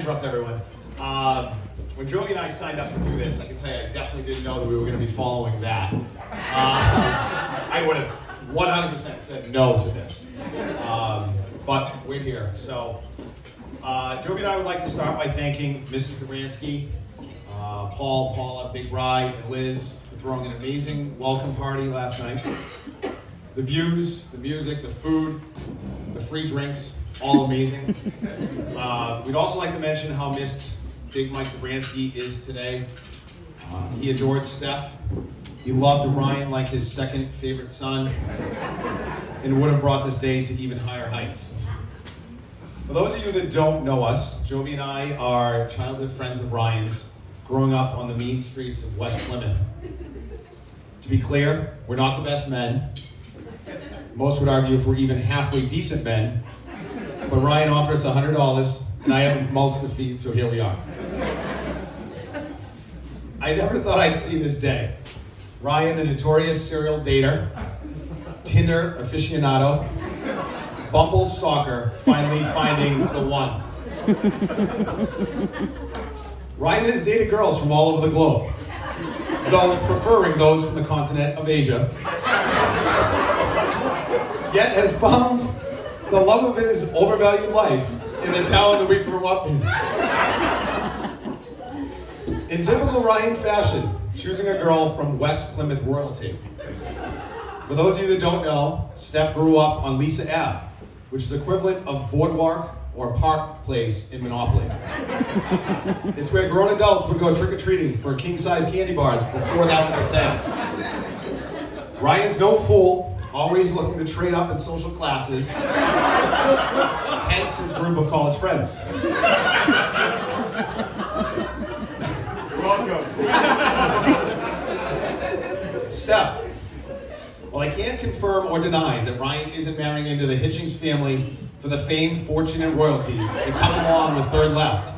Interrupt everyone. When Jobie and I signed up to do this, I can tell you I definitely didn't know that we were going to be following that. I would have 100% said no to this. But we're here. So Jobie and I would like to start by thanking Mrs. Duransky, Paul, Paula, Big Rye, and Liz for throwing an amazing welcome party last night. The views, the music, the food, the free drinks, all amazing. We'd also like to mention how missed Big Mike Duransky is today. He adored Steph. He loved Ryan like his second favorite son, and would have brought this day to even higher heights. For those of you that don't know us, Jobie and I are childhood friends of Ryan's, growing up on the mean streets of West Plymouth. To be clear, we're not the best men. Most would argue if we're even halfway decent men. But Ryan offered us $100, and I have mouths to feed, so here we are. I never thought I'd see this day. Ryan, the notorious serial dater, Tinder aficionado, Bumble stalker, finally finding the one. Ryan has dated girls from all over the globe, though preferring those from the continent of Asia. Yet has found the love of his overvalued life in the town that we grew up in. In typical Ryan fashion, choosing a girl from West Plymouth royalty. For those of you that don't know, Steph grew up on Lisa Ave, which is equivalent of Boardwalk or Park Place in Monopoly. It's where grown adults would go trick-or-treating for king-size candy bars before that was a thing. Ryan's no fool, always looking to trade up in social classes, hence his group of college friends. Welcome. Steph. Well, I can't confirm or deny that Ryan isn't marrying into the Hitchings family for the fame, fortune, and royalties that come along with Third Left.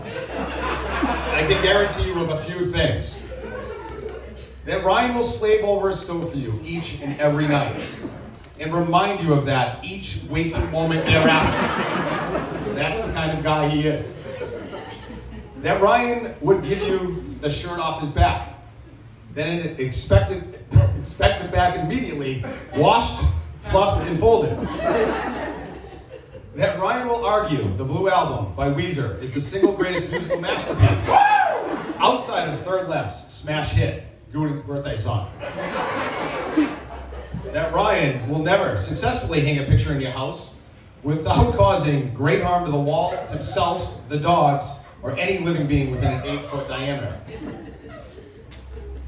I can guarantee you of a few things. That Ryan will slave over a stove for you each and every night, and remind you of that each waking moment thereafter. That's the kind of guy he is. That Ryan would give you the shirt off his back, then expect it back immediately, washed, fluffed, and folded. That Ryan will argue the Blue Album by Weezer is the single greatest musical masterpiece outside of Third Left's smash hit, Goonies' birthday song. That Ryan will never successfully hang a picture in your house without causing great harm to the wall, himself, the dogs, or any living being within an 8-foot diameter.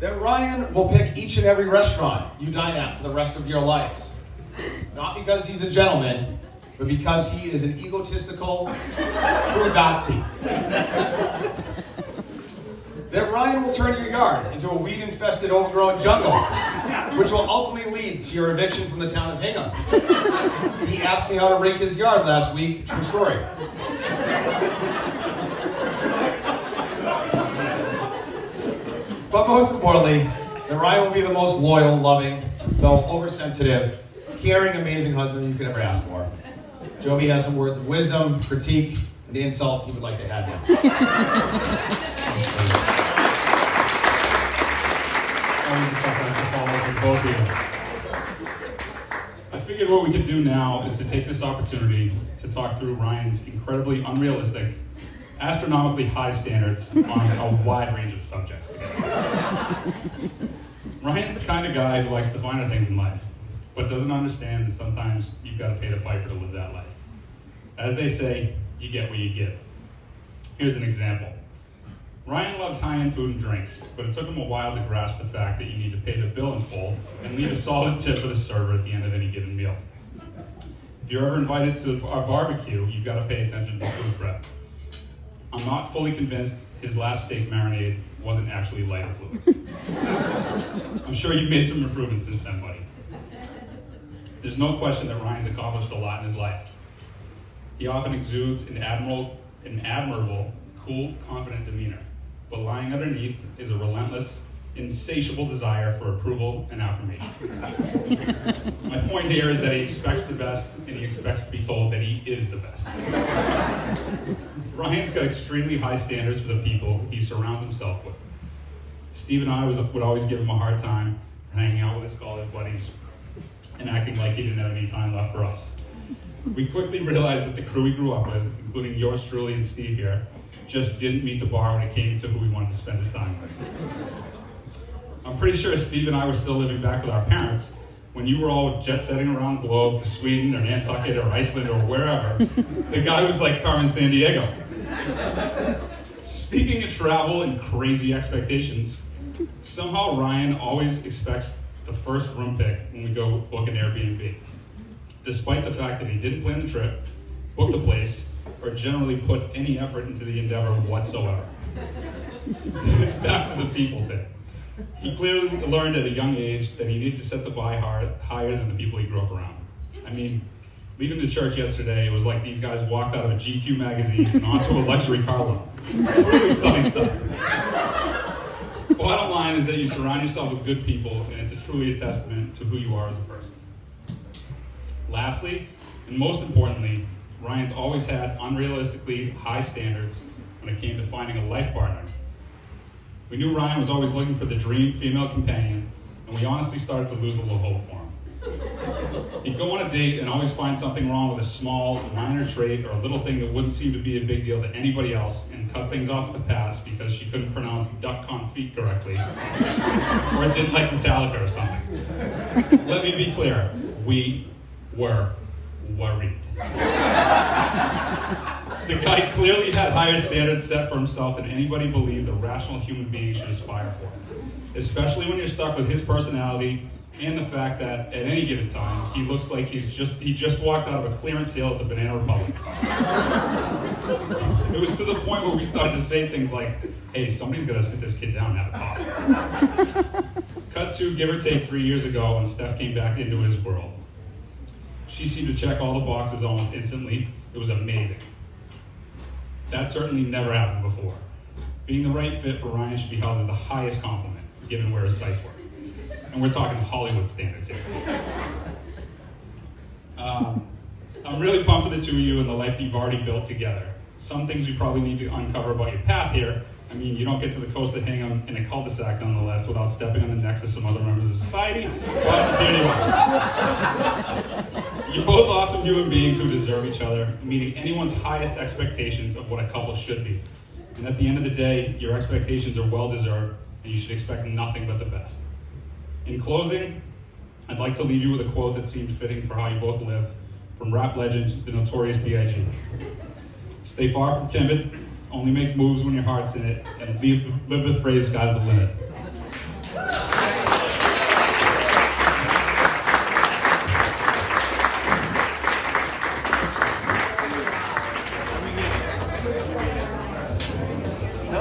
That Ryan will pick each and every restaurant you dine at for the rest of your lives. Not because he's a gentleman, but because he is an egotistical Nazi. That Ryan will turn your yard into a weed-infested, overgrown jungle, which will ultimately lead to your eviction from the town of Hingham. He asked me how to rake his yard last week. True story. But most importantly, that Ryan will be the most loyal, loving, though oversensitive, caring, amazing husband you could ever ask for. Jobie has some words of wisdom, critique, and the insult he would like to add now. I figured what we could do now is to take this opportunity to talk through Ryan's incredibly unrealistic, astronomically high standards on a wide range of subjects together. Ryan's the kind of guy who likes the finer things in life, but doesn't understand that sometimes you've got to pay the piper to live that life. As they say, you get what you give. Here's an example. Ryan loves high-end food and drinks, but it took him a while to grasp the fact that you need to pay the bill in full and leave a solid tip for the server at the end of any given meal. If you're ever invited to our barbecue, you've got to pay attention to the food prep. I'm not fully convinced his last steak marinade wasn't actually lighter fluid. I'm sure you've made some improvements since then, buddy. There's no question that Ryan's accomplished a lot in his life. He often exudes an admirable, cool, confident demeanor. But lying underneath is a relentless, insatiable desire for approval and affirmation. My point here is that he expects the best, and he expects to be told that he is the best. Ryan's got extremely high standards for the people he surrounds himself with. Steve and I would always give him a hard time hanging out with his college buddies and acting like he didn't have any time left for us. We quickly realized that the crew we grew up with, including yours truly and Steve here, just didn't meet the bar when it came to who we wanted to spend his time with. I'm pretty sure Steve and I were still living back with our parents when you were all jet-setting around the globe to Sweden or Nantucket or Iceland or wherever. The guy was like Carmen Sandiego. Speaking of travel and crazy expectations, somehow Ryan always expects the first room pick when we go book an Airbnb, despite the fact that he didn't plan the trip, book the place, or generally put any effort into the endeavor whatsoever. Back to the people thing. He clearly learned at a young age that he needed to set the bar higher than the people he grew up around. I mean, leaving the church yesterday, it was like these guys walked out of a GQ magazine and onto a luxury car loan. Truly stunning stuff. Bottom line is that you surround yourself with good people, and it's truly a testament to who you are as a person. Lastly, and most importantly, Ryan's always had unrealistically high standards when it came to finding a life partner. We knew Ryan was always looking for the dream female companion, and we honestly started to lose a little hope for him. He'd go on a date and always find something wrong with a small, minor trait or a little thing that wouldn't seem to be a big deal to anybody else, and cut things off at the pass because she couldn't pronounce duck confit correctly, or didn't like Metallica or something. Let me be clear, we were worried. The guy clearly had higher standards set for himself than anybody believed a rational human being should aspire for, especially when you're stuck with his personality and the fact that at any given time he looks like he just walked out of a clearance sale at the Banana Republic. It was to the point where we started to say things like, "Hey, somebody's got to sit this kid down and have a talk." Cut to give or take 3 years ago when Steph came back into his world. She seemed to check all the boxes almost instantly. It was amazing. That certainly never happened before. Being the right fit for Ryan should be held as the highest compliment, given where his sights were. And we're talking Hollywood standards here. I'm really pumped for the two of you and the life you've already built together. Some things we probably need to uncover about your path here. I mean, you don't get to the coast of Hingham in a cul-de-sac nonetheless without stepping on the necks of some other members of society, but here you are. You're both awesome human beings who deserve each other, meeting anyone's highest expectations of what a couple should be. And at the end of the day, your expectations are well-deserved, and you should expect nothing but the best. In closing, I'd like to leave you with a quote that seemed fitting for how you both live, from rap legend, the Notorious B.I.G. Stay far from timid, only make moves when your heart's in it, and live the phrase, "Sky's the limit." No?